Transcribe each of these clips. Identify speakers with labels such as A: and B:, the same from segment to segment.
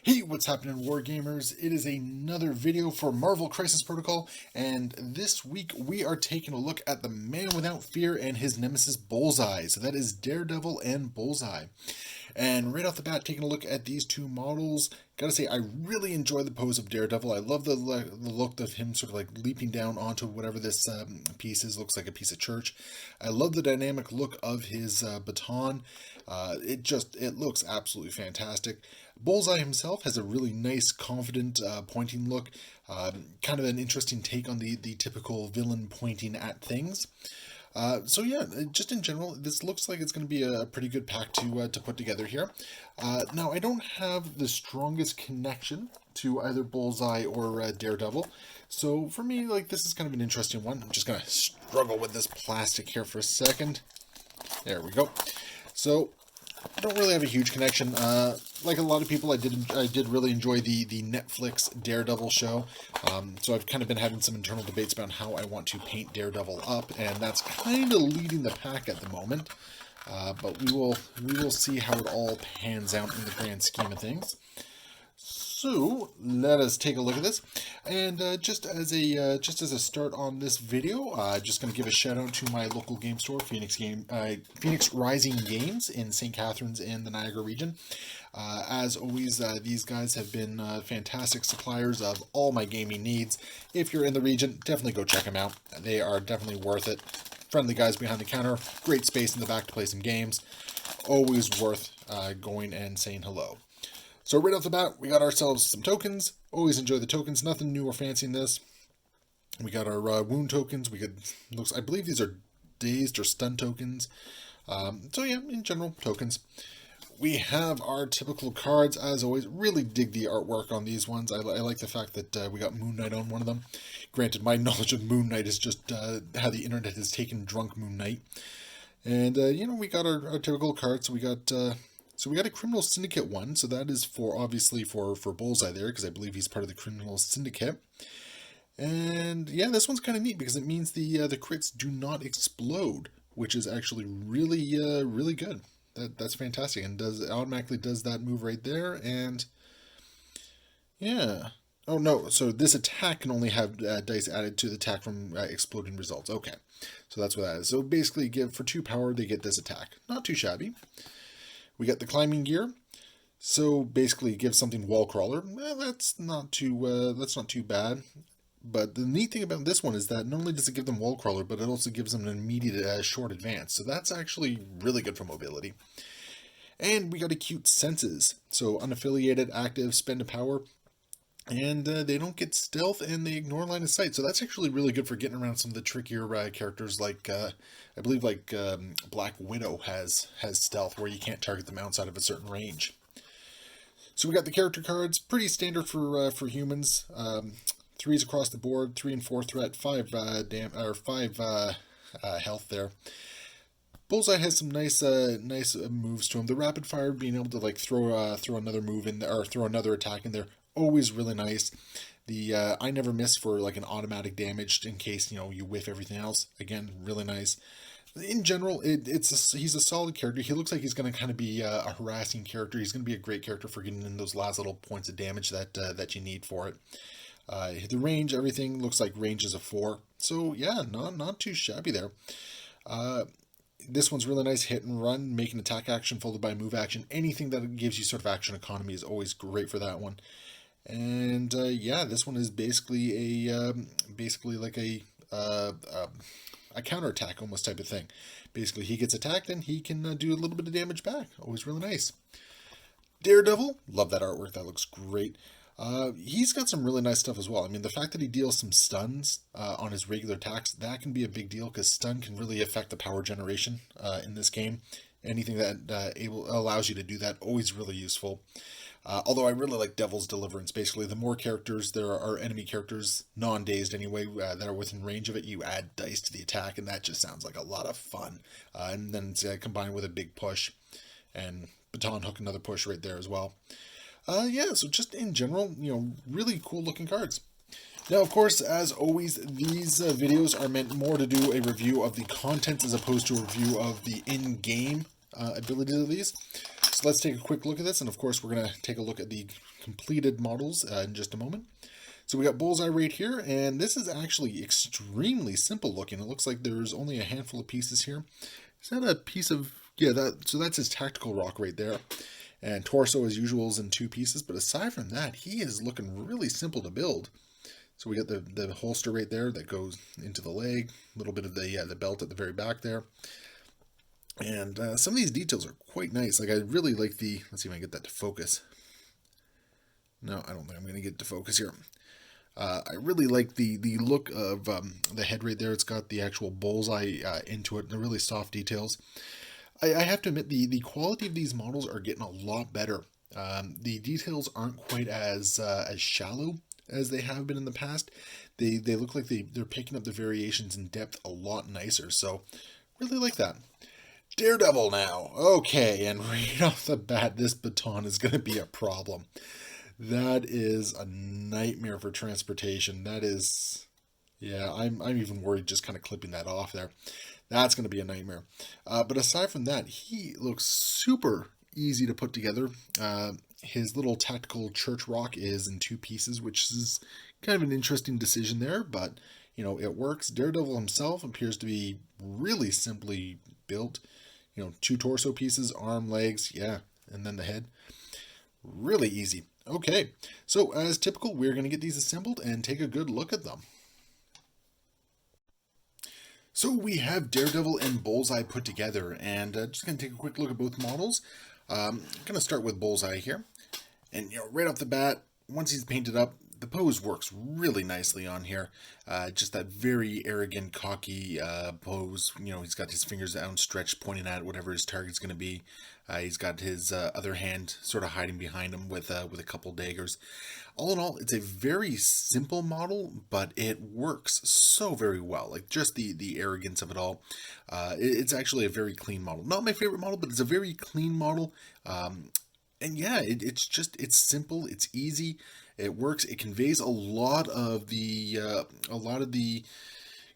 A: Hey, what's happening, Wargamers? It is another video for Marvel Crisis Protocol, and this week we are taking a look at the Man Without Fear and his nemesis Bullseye. So that is Daredevil and Bullseye. And right off the bat, taking a look at these two models, gotta say, I really enjoy the pose of Daredevil. I love the look of him sort of like leaping down onto whatever this piece is. Looks like a piece of church. I love the dynamic look of his baton. It looks absolutely fantastic. Bullseye himself has a really nice, confident, pointing look. Kind of an interesting take on the typical villain pointing at things. So yeah, just in general, this looks like it's going to be a pretty good pack to put together here. Now, I don't have the strongest connection to either Bullseye or Daredevil, so for me, like, this is kind of an interesting one. I'm just going to struggle with this plastic here for a second. There we go. So, I don't really have a huge connection. Like a lot of people, I did really enjoy the Netflix Daredevil show. So I've kind of been having some internal debates about how I want to paint Daredevil up, and that's kind of leading the pack at the moment. But we will see how it all pans out in the grand scheme of things. So let us take a look at this, and just as a start on this video, just going to give a shout out to my local game store, Phoenix Rising Games in St. Catharines in the Niagara region. As always, these guys have been fantastic suppliers of all my gaming needs. If you're in the region, definitely go check them out. They are definitely worth it. Friendly guys behind the counter, great space in the back to play some games. Always worth going and saying hello. So right off the bat, we got ourselves some tokens. Always enjoy the tokens. Nothing new or fancy in this. We got our wound tokens. I believe these are dazed or stun tokens. So yeah, in general, tokens. We have our typical cards, as always. Really dig the artwork on these ones. I like the fact that we got Moon Knight on one of them. Granted, my knowledge of Moon Knight is just how the internet has taken drunk Moon Knight. And, we got our typical cards. So we got a Criminal Syndicate one, so that is obviously for Bullseye there, because I believe he's part of the Criminal Syndicate. And yeah, this one's kind of neat because it means the crits do not explode, which is actually really good. That's fantastic, and automatically does that move right there. And yeah, oh no, so this attack can only have dice added to the attack from exploding results. Okay, so that's what that is. So basically, for 2 power, they get this attack. Not too shabby. We got the climbing gear, so basically give something wall crawler. That's not too bad. But the neat thing about this one is that not only does it give them wall crawler, but it also gives them an immediate short advance. So that's actually really good for mobility. And we got Acute Senses, so unaffiliated, active, spend a power, and they don't get stealth and they ignore line of sight. So that's actually really good for getting around some of the trickier characters like, I believe Black Widow has stealth where you can't target them outside of a certain range. So we got the character cards, pretty standard for humans. 3s across the board, 3 and 4 threat, 5 health there. Bullseye has some nice moves to him. The rapid fire, being able to throw another move in there, or throw another attack in there, always really nice. The I never miss for an automatic damage in case you whiff everything else. Again, really nice. In general, he's a solid character. He looks like he's going to kind of be a harassing character. He's going to be a great character for getting in those last little points of damage that you need for it. The range, everything looks like range is a 4. So yeah, not too shabby there. This one's really nice, hit and run, make an attack action followed by a move action. Anything that gives you sort of action economy is always great for that one. And yeah, this one is basically like a counterattack almost type of thing. Basically, he gets attacked and he can do a little bit of damage back. Always really nice. Daredevil, love that artwork. That looks great. He's got some really nice stuff as well. I mean, the fact that he deals some stuns on his regular attacks, that can be a big deal because stun can really affect the power generation in this game. Anything that allows you to do that, always really useful. Although I really like Devil's Deliverance. Basically, the more characters there are, enemy characters, non-dazed anyway, that are within range of it, you add dice to the attack, and that just sounds like a lot of fun. And then it's combined with a big push, and Baton Hook, another push right there as well. Yeah, so just in general, really cool looking cards. Now, of course, as always, these videos are meant more to do a review of the content as opposed to a review of the in-game abilities of these. So let's take a quick look at this, and of course we're going to take a look at the completed models in just a moment. So we got Bullseye right here, and this is actually extremely simple looking. It looks like there's only a handful of pieces here. Is that a piece of, yeah, so that's his tactical rock right there. And torso as usual is in 2 pieces, but aside from that, he is looking really simple to build. So we got the holster right there that goes into the leg, a little bit of the belt at the very back there. And some of these details are quite nice. Like I really like the, let's see if I can get that to focus. No, I don't think I'm going to get it to focus here. I really like the look of the head right there. It's got the actual bullseye into it, and the really soft details. I have to admit, the quality of these models are getting a lot better. The details aren't quite as shallow as they have been in the past. They look like they're picking up the variations in depth a lot nicer, so really like that. Daredevil now. Okay, and right off the bat, this baton is going to be a problem. That is a nightmare for transportation. That is, yeah, I'm even worried just kind of clipping that off there. That's going to be a nightmare. But aside from that, he looks super easy to put together. His little tactical church rock is in 2 pieces, which is kind of an interesting decision there, but, you know, it works. Daredevil himself appears to be really simply built. You know, 2 torso pieces, arm, legs, yeah, and then the head. Really easy. Okay, so as typical, we're going to get these assembled and take a good look at them. So we have Daredevil and Bullseye put together, and just going to take a quick look at both models. I'm going to start with Bullseye here, and you know, right off the bat, once he's painted up, the pose works really nicely on here. Just that very arrogant, cocky pose. You know, he's got his fingers outstretched, pointing at whatever his target's going to be. He's got his other hand sort of hiding behind him with a couple daggers. All in all, it's a very simple model, but it works so very well. Like just the arrogance of it all. It's actually a very clean model. Not my favorite model, but it's a very clean model. And yeah, it's simple, it's easy, it works. It conveys a lot of the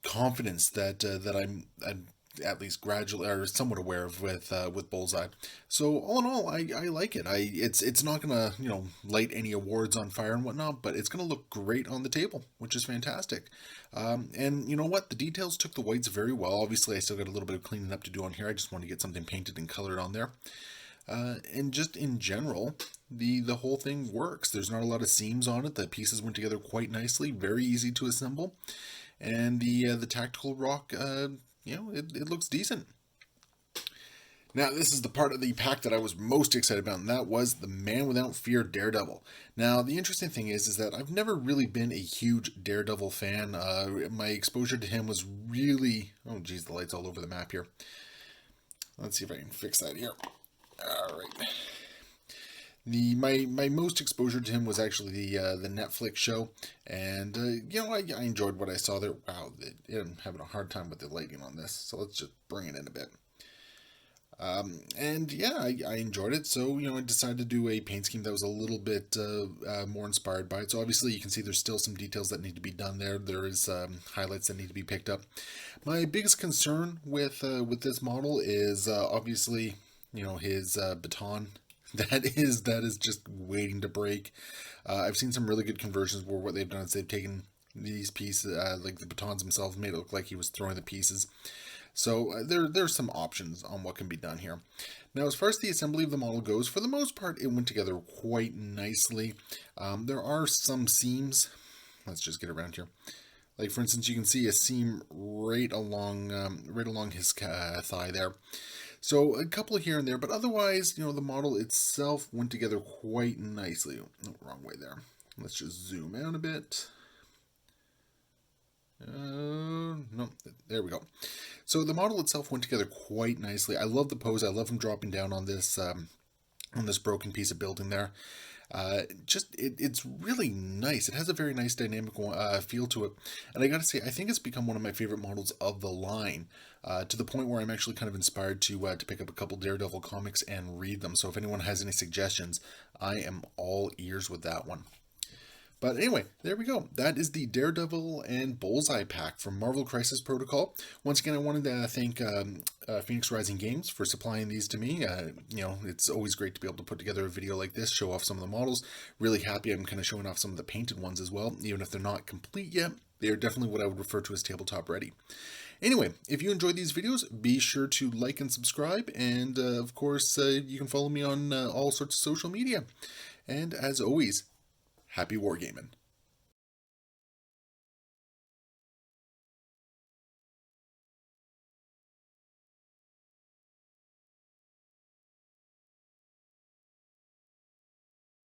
A: confidence that I'm at least gradually or somewhat aware of with Bullseye. So all in all, I like it. It's not gonna, you know, light any awards on fire and whatnot, but it's gonna look great on the table, which is fantastic. And you know what? The details took the whites very well. Obviously, I still got a little bit of cleaning up to do on here. I just want to get something painted and colored on there. And just in general, the whole thing works. There's not a lot of seams on it. The pieces went together quite nicely. Very easy to assemble. And the tactical rock, you know, it looks decent. Now, this is the part of the pack that I was most excited about, and that was the Man Without Fear Daredevil. Now, the interesting thing is that I've never really been a huge Daredevil fan. My exposure to him was really... Oh, geez, the light's all over the map here. Let's see if I can fix that here. All right. My most exposure to him was actually the Netflix show, and you know, I enjoyed what I saw there. Wow, I'm having a hard time with the lighting on this, so let's just bring it in a bit. And yeah, I enjoyed it, so you know, I decided to do a paint scheme that was a little bit more inspired by it. So obviously, you can see there's still some details that need to be done there. There is highlights that need to be picked up. My biggest concern with this model is obviously, you know, his baton. That is just waiting to break. I've seen some really good conversions where what they've done is they've taken these pieces, like the batons themselves, made it look like he was throwing the pieces. So there's some options on what can be done here. Now, as far as the assembly of the model goes, for the most part, it went together quite nicely. There are some seams. Let's just get around here. Like, for instance, you can see a seam right along his thigh there. So a couple here and there, but otherwise, you know, the model itself went together quite nicely. Oh, wrong way there. Let's just zoom out a bit. No, there we go. So the model itself went together quite nicely. I love the pose. I love him dropping down on this broken piece of building there. It's really nice. It has a very nice dynamic feel to it. And I gotta say, I think it's become one of my favorite models of the line, to the point where I'm actually kind of inspired to pick up a couple Daredevil comics and read them. So if anyone has any suggestions, I am all ears with that one. But anyway, there we go. That is the Daredevil and Bullseye pack from Marvel Crisis Protocol. Once again, I wanted to thank Phoenix Rising Games for supplying these to me. It's always great to be able to put together a video like this, show off some of the models. Really happy I'm kind of showing off some of the painted ones as well, even if they're not complete yet. They are definitely what I would refer to as tabletop ready. Anyway, if you enjoyed these videos, be sure to like and subscribe, and of course, you can follow me on all sorts of social media. And as always, happy wargaming.